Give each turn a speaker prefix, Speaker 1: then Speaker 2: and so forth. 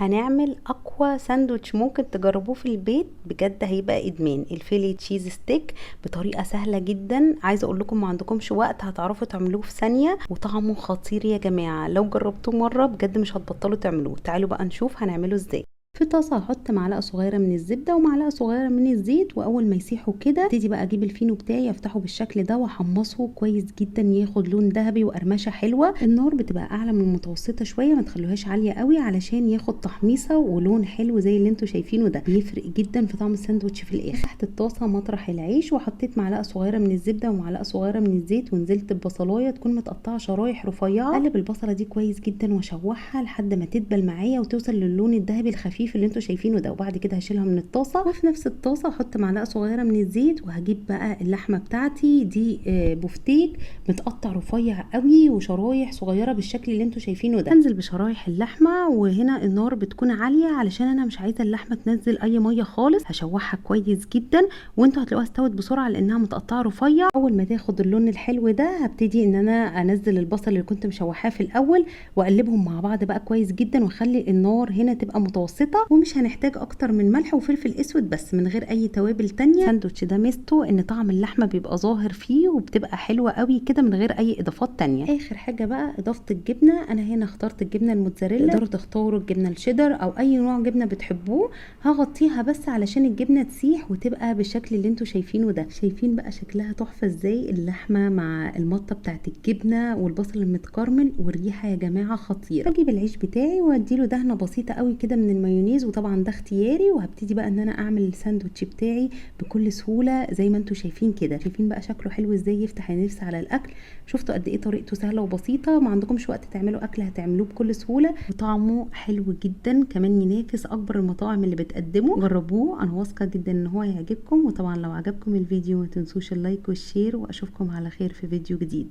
Speaker 1: هنعمل اقوى ساندوتش ممكن تجربوه في البيت، بجد هيبقى ادمان. الفيلي تشيز ستيك بطريقه سهله جدا، عايزه اقول لكم ما عندكمش وقت هتعرفوا تعملوه في ثانيه، وطعمه خطير يا جماعه. لو جربتوه مره بجد مش هتبطلوا تعملوه. تعالوا بقى نشوف هنعمله ازاي. في طاسه هحط معلقه صغيره من الزبده ومعلقه صغيره من الزيت، واول ما يسيحوا كده ابتدي بقى اجيب الفينو بتاعي افتحه بالشكل ده واحمصه كويس جدا ياخد لون ذهبي وقرمشه حلوه. النار بتبقى اعلى من المتوسطه شويه، ما تخلوهاش عاليه قوي علشان ياخد تحميصه ولون حلو زي اللي انتوا شايفينه ده، بيفرق جدا في طعم الساندوتش في الاخر. تحت الطاسه مطرح العيش وحطيت معلقه صغيره من الزبده ومعلقه صغيره من الزيت، ونزلت ببصلايه تكون متقطعه شرايح رفيعه. اقلب البصله دي كويس جدا واشوحها لحد ما تدبل معايا وتوصل للون الذهبي الخفيف اللي انتوا شايفينه ده، وبعد كده هشيلها من الطاسه. وفي نفس الطاسه احط معلقه صغيره من الزيت، وهجيب بقى اللحمه بتاعتي دي بفتيك متقطع رفيع قوي وشرايح صغيره بالشكل اللي انتوا شايفينه ده. انزل بشرايح اللحمه، وهنا النار بتكون عاليه علشان انا مش عايزه اللحمه تنزل اي ميه خالص. هشوحها كويس جدا وانتوا هتلاقوها استوت بسرعه لانها متقطعه رفيع. اول ما تاخد اللون الحلو ده هبتدي ان انا انزل البصل اللي كنت مشوحاه في الاول واقلبهم مع بعض بقى كويس جدا، واخلي النار هنا تبقى متوسطه، ومش هنحتاج اكتر من ملح وفلفل اسود بس من غير اي توابل تانية. الساندوتش ده ميزته ان طعم اللحمه بيبقى ظاهر فيه وبتبقى حلوه قوي كده من غير اي اضافات تانية. اخر حاجه بقى اضافه الجبنه. انا هنا اخترت الجبنه الموتزاريلا، تقدروا تختاروا الجبنه الشيدر او اي نوع جبنه بتحبوه. هغطيها بس علشان الجبنه تسيح وتبقى بالشكل اللي انتوا شايفينه ده. شايفين بقى شكلها تحفه ازاي، اللحمه مع المطه بتاعت الجبنه والبصل المتكرمل، والريحه يا جماعه خطيره. هجيب العيش بتاعي واديله دهنه بسيطه قوي كده من المايونيز، وطبعا ده اختياري، وهبتدي بقى ان انا اعمل الساندوتش بتاعي بكل سهوله زي ما انتوا شايفين كده. شايفين بقى شكله حلو ازاي، يفتح النفس على الاكل. شفتوا قد ايه طريقته سهله وبسيطه، ما عندكمش وقت تعملوا اكل هتعملوه بكل سهوله، وطعمه حلو جدا كمان ينافس اكبر المطاعم اللي بتقدمه. جربوه، انا واثقه جدا ان هو هيعجبكم. وطبعا لو عجبكم الفيديو ما تنسوش اللايك والشير، واشوفكم على خير في فيديو جديد.